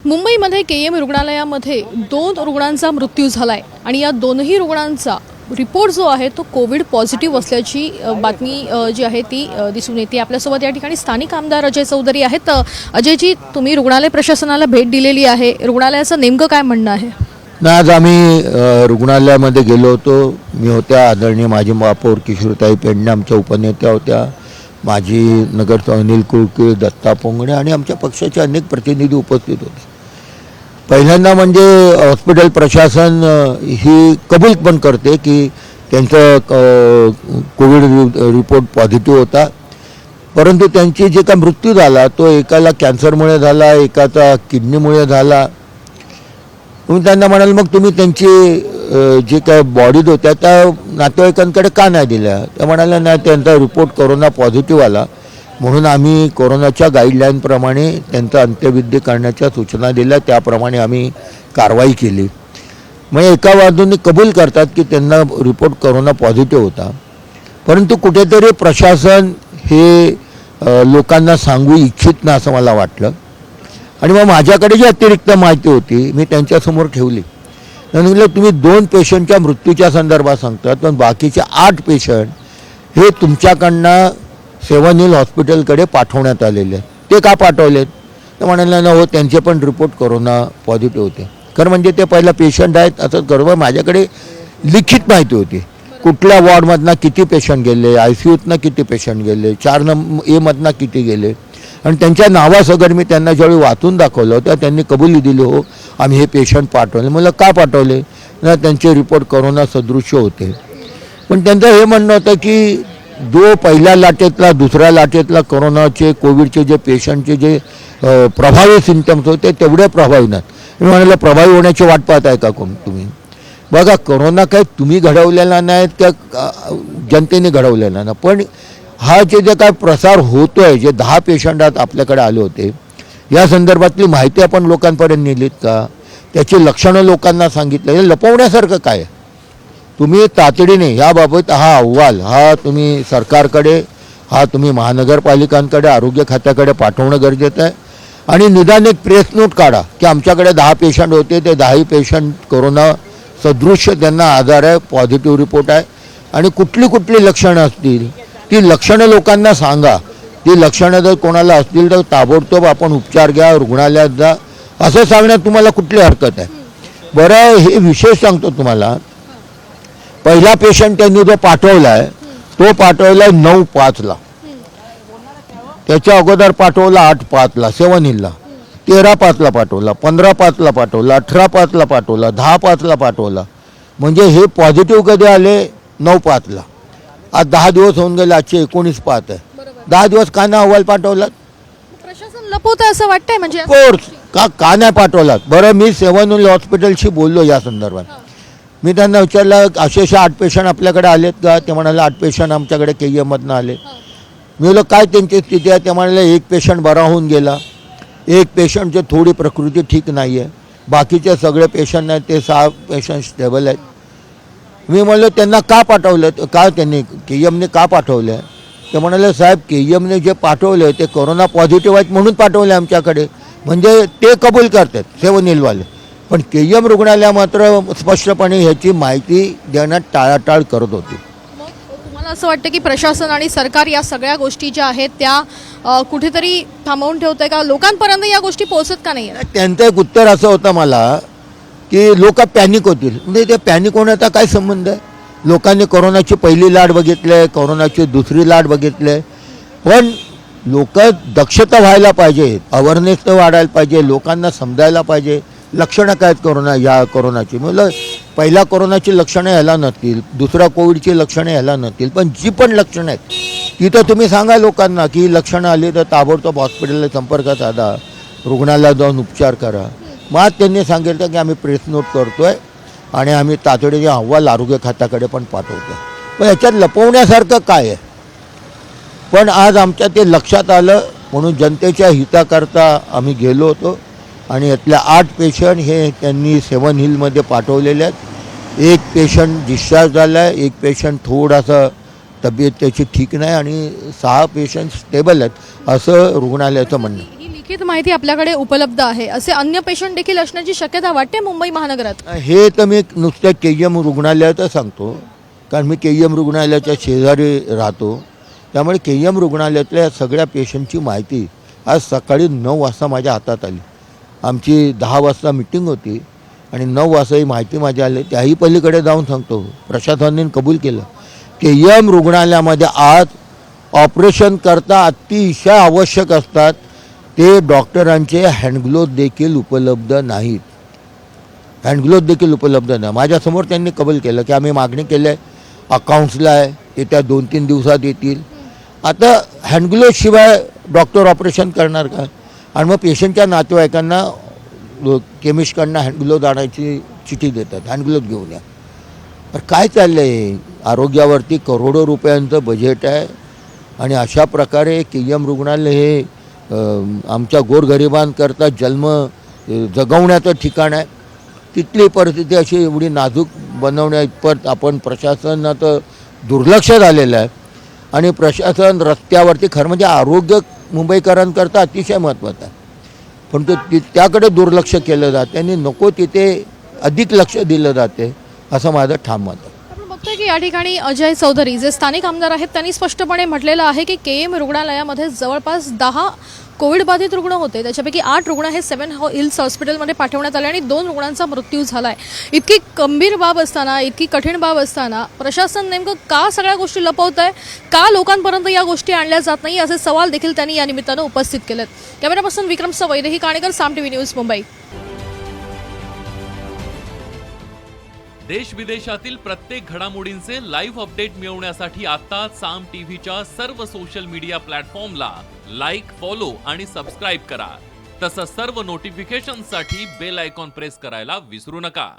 मुंबईमध्ये केएम रुग्णालयामध्ये 2 रुग्णांचा मृत्यू झालाय आणि या दोनही रुग्णांचा रिपोर्ट जो आहे तो कोविड पॉझिटिव्ह असल्याची बातमी जी आहे ती दिसून येते। आपल्यासोबत या ठिकाणी स्थानिक आमदार अजय चौधरी आहेत। अजयजी, तुम्ही रुग्णालय प्रशासनाला भेट दिलेली आहे, रुग्णालयाचं नेमकं काय म्हणणं आहे? आज आम्ही रुग्णालयामध्ये गेलो होतो। मी होत्या आदरणीय माजी महापौर किशोरताई पेडणे, आमच्या उपनेत्या होत्या, माजी नगरसेवक अनिल कुळके, दत्ता पोंगणे आणि आमच्या पक्षाचे अनेक प्रतिनिधी उपस्थित होते। पहिल्यांदा म्हणजे हॉस्पिटल प्रशासन ही कबूल पण करते की त्यांचं कोविड रिपोर्ट पॉझिटिव्ह होता, परंतु त्यांची जे काय मृत्यू झाला तो एकाला कॅन्सरमुळे झाला, एकाचा किडनीमुळे झाला। तुम्ही त्यांना म्हणाल मग तुम्ही त्यांची जे काय बॉडीज होत्या त्या नातेवाईकांकडे का नाही दिल्या? त्या म्हणाल्या नाही, त्यांचा रिपोर्ट कोरोना पॉझिटिव्ह आला म्हणून आम्ही कोरोनाच्या गाईडलाईनप्रमाणे त्यांचा अंत्यविधी करण्याच्या सूचना दिल्या, त्याप्रमाणे आम्ही कारवाई केली। मग एका बाजूने कबूल करतात की त्यांना रिपोर्ट कोरोना पॉझिटिव्ह होता, परंतु कुठेतरी प्रशासन हे लोकांना सांगू इच्छित नाही असं मला वाटलं। आणि मग माझ्याकडे जी अतिरिक्त माहिती होती मी त्यांच्यासमोर ठेवली। म्हणलं तुम्ही 2 पेशंटच्या मृत्यूच्या संदर्भात सांगतात, पण बाकीचे 8 पेशंट हे तुमच्याकडनं सेवन हिल हॉस्पिटलकडे पाठवण्यात आलेले आहेत, ते का पाठवलेत? तर म्हणाले ना हो, त्यांचे पण रिपोर्ट कोरोना पॉझिटिव्ह होते। खरं म्हणजे ते पहिला पेशंट आहेत असं करून माझ्याकडे लिखित माहिती होती, कुठल्या वॉर्डमधनं किती पेशंट गेले, ICUतनं किती पेशंट गेले, 4 नंबर A मधनं किती गेले, आणि त्यांच्या नावासगट मी त्यांना ज्यावेळी वाचून दाखवलं होतं त्यांनी कबुली दिली, हो आम्ही हे पेशंट पाठवले। मला का पाठवले? ना त्यांचे रिपोर्ट कोरोना सदृश्य होते। पण त्यांचं हे म्हणणं होतं की जो पहिल्या लाटेतला दुसऱ्या लाटेतला कोरोनाचे कोविडचे जे पेशंटचे जे प्रभावी सिम्पटम्स होते तेवढे प्रभावी नाहीत। मी म्हणाले प्रभावी होण्याची वाट पाहत आहे का कोण तुम्ही? बघा, कोरोना काय तुम्ही घडवलेला नाही, त्या जनतेने घडवलेला ना, पण हा जे काय प्रसार होतो आहे, जे 10 पेशंट आपल्याकडे आले होते या संदर्भातली माहिती आपण लोकांपर्यंत नेलीत का? त्याची लक्षणं लोकांना सांगितलं? हे लपवण्यासारखं काय? तुम्ही तातडीने याबाबत हा अहवाल तुम्ही सरकारकडे, तुम्ही महानगरपालिकांकडे, आरोग्य खात्याकडे पाठवणं गरजेचं आहे। आणि निदान एक प्रेस नोट काढा की आमच्याकडे 10 पेशंट होते, ते 10ही पेशंट कोरोना सदृश्य त्यांना आजार आहे, पॉझिटिव्ह रिपोर्ट आहे, आणि कुठली कुठली लक्षणं असतील ती लक्षणं लोकांना सांगा। ती लक्षणं जर कोणाला असतील तर ताबडतोब आपण उपचार घ्या, रुग्णालयात जा, असं सांगण्यात तुम्हाला कुठली हरकत आहे? बरं, हे विशेष सांगतो तुम्हाला, पहिला पेशंट त्यांनी जो पाठवला आहे तो पाठवला आहे 9/5ला, त्याच्या अगोदर पाठवला 8/5ला सेवन हिलला, 13/5ला पाठवला, 15/5ला पाठवला, 18/5ला पाठवला, 10/5ला पाठवला। म्हणजे हे पॉझिटिव्ह कधी आले? 9/5ला। आज 10 दिवस होऊन गेले, आजचे 19/5 आहे। 10 दिवस का नाही अहवाल पाठवलात? प्रशासन लपवतं असं वाटतंय म्हणजे कोर्स का नाही पाठवलात? बरं, मी सेवन हिल हॉस्पिटलशी बोललो या संदर्भात। मी त्यांना विचारलं असे 8 पेशंट आपल्याकडे आलेत का? ते म्हणाले 8 पेशंट आमच्याकडे केईएममधनं आले। मी बोललो काय त्यांची स्थिती आहे? ते म्हणाले 1 पेशंट बरा होऊन गेला, 1 पेशंटची थोडी प्रकृती ठीक नाही आहे, बाकीचे सगळे पेशंट आहेत ते 6 पेशंट स्टेबल आहेत। मी म्हणलं त्यांना का पाठवलं, का त्यांनी केईएमने का पाठवलं आहे? ते म्हणाले साहेब केईएमने जे पाठवले ते कोरोना पॉझिटिव्ह आहेत म्हणून पाठवले आमच्याकडे। म्हणजे ते कबूल करतात सेवन हिलवाले, पण केईएम रुग्णालय मात्र स्पष्टपणे ह्याची माहिती देण्यात टाळाटाळ करत होती। तुम्हाला असं वाटतं की प्रशासन आणि सरकार या सगळ्या गोष्टी ज्या आहेत त्या कुठेतरी थांबवून ठेवतंय का? लोकांपर्यंत या गोष्टी पोहोचत का नाही? त्यांचं एक उत्तर असं होतं मला की लोक पॅनिक होतील। म्हणजे ते पॅनिक होण्याचा काय संबंध आहे? लोकांनी कोरोनाची पहिली लाट बघितली, कोरोनाची दुसरी लाट बघितली, पण लोक दक्षता व्हायला पाहिजे, अवेअरनेस तर वाढायला पाहिजे, लोकांना समजायला पाहिजे लक्षणं काय आहेत या कोरोनाची। म्हणजे पहिल्या कोरोनाची लक्षणं ह्याला नसतील, दुसऱ्या कोविडची लक्षणं ह्याला नसतील, पण जी पण लक्षणं आहेत ती तर तुम्ही सांगा लोकांना की लक्षणं आली तर ताबडतोब हॉस्पिटलला संपर्क साधा, रुग्णालयात जाऊन उपचार करा। मग त्यांनी सांगितलं की आम्ही प्रेस नोट करतोय आणि आम्ही तातडीने अहवाल आरोग्य खात्याकडे पण पाठवतो। पण याच्यात लपवण्यासारखं काय आहे? पण आज आमच्या ते लक्षात आलं म्हणून जनतेच्या हिताकरता आम्ही गेलो होतो आणि यातल्या 8 पेशंट हे त्यांनी सेवन हिलमध्ये पाठवलेले आहेत। 1 पेशंट डिस्चार्ज झाला आहे, 1 पेशंट थोडासा तब्येत त्याची ठीक नाही आणि 6 पेशंट स्टेबल आहेत असं रुग्णालयाचं म्हणणं. लिखित माहिती आपल्याकडे उपलब्ध आहे असे अन्य पेशंट देखील असण्याची शक्यता वाटते मुंबई महानगरात? हे तर मी नुसतं KM रुग्णालयातच सांगतो, कारण मी KM रुग्णालयाच्या शेजारी राहतो. त्यामुळे KM रुग्णालयातल्या सगळ्या पेशंटची माहिती आज सकाळी 9 वाजता माझ्या हातात आली. आमची 10 वाजता मिटिंग होती आणि 9 वाजता ही माहिती माझ्या आली. त्याही पलीकडे जाऊन सांगतो, प्रशासनाने कबूल केलं, KM रुग्णालयामध्ये आज ऑपरेशन करता अतिशय आवश्यक असतात ते डॉक्टरांचे हँडग्लोव्ह देखील उपलब्ध नाहीत. हँडग्लोव्ह देखील उपलब्ध नाही. माझ्यासमोर त्यांनी कबूल केलं की आम्ही मागणी केली आहे, अकाउंट्सला आहे, येत्या 2-3 दिवसात येतील. आता हँडग्लोव्ह शिवाय डॉक्टर ऑपरेशन करणार का? आणि मग पेशंटच्या नातेवाईकांना केमिस्टकडनं हँडग्लोव्ह आणायची चिठी देतात, हँडग्लोव्ह घेऊन या. तर काय चाललं आहे? आरोग्यावरती करोडो रुपयांचं बजेट आहे आणि अशा प्रकारे KM रुग्णालय हे आमच्या गोरगरिबांकरता जन्म जगवण्याचं ठिकाण आहे. तिथली परिस्थिती अशी एवढी नाजूक बनवण्या इतपत आपण प्रशासनाचं दुर्लक्ष झालेलं आहे. आणि प्रशासन रस्त्यावरती खरं म्हणजे आरोग्य मुंबईकरांकरता अतिशय महत्त्वाचं आहे, पण त्याकडे दुर्लक्ष केलं जाते आणि नको तिथे अधिक लक्ष दिलं जाते असं माझं ठाम मत आहे. आपण बघतोय की या ठिकाणी अजय चौधरी जे स्थानिक आमदार आहेत त्यांनी स्पष्टपणे म्हटलेलं आहे की KM रुग्णालयामध्ये जवळपास 10 कोविड बाधित रुग्ण होते, त्याच्यापैकी 8 रुग्ण हे 7 हिल्स हॉस्पिटलमध्ये पाठवण्यात आले आणि 2 रुग्णांचा मृत्यू झालाय. इतकी गंभीर बाब असताना, इतकी कठीण बाब असताना प्रशासन नेमकं का सगळ्या गोष्टी लपवत आहे, का लोकांपर्यंत या गोष्टी आणल्या जात नाही, असे सवाल देखील त्यांनी या निमित्तानं उपस्थित केलेत. कॅमेरा पर्सन विक्रम सवई, रेही काणेकर, साम TV न्यूज, मुंबई. देश विदेशातील प्रत्येक घडामोडींचे लाईव्ह अपडेट मिळवण्यासाठी आता साम टीव्हीच्या सर्व सोशल मीडिया प्लॅटफॉर्मला लाईक, फॉलो आणि सबस्क्राईब करा. तसंच सर्व नोटिफिकेशनसाठी बेल आयकॉन प्रेस करायला विसरू नका.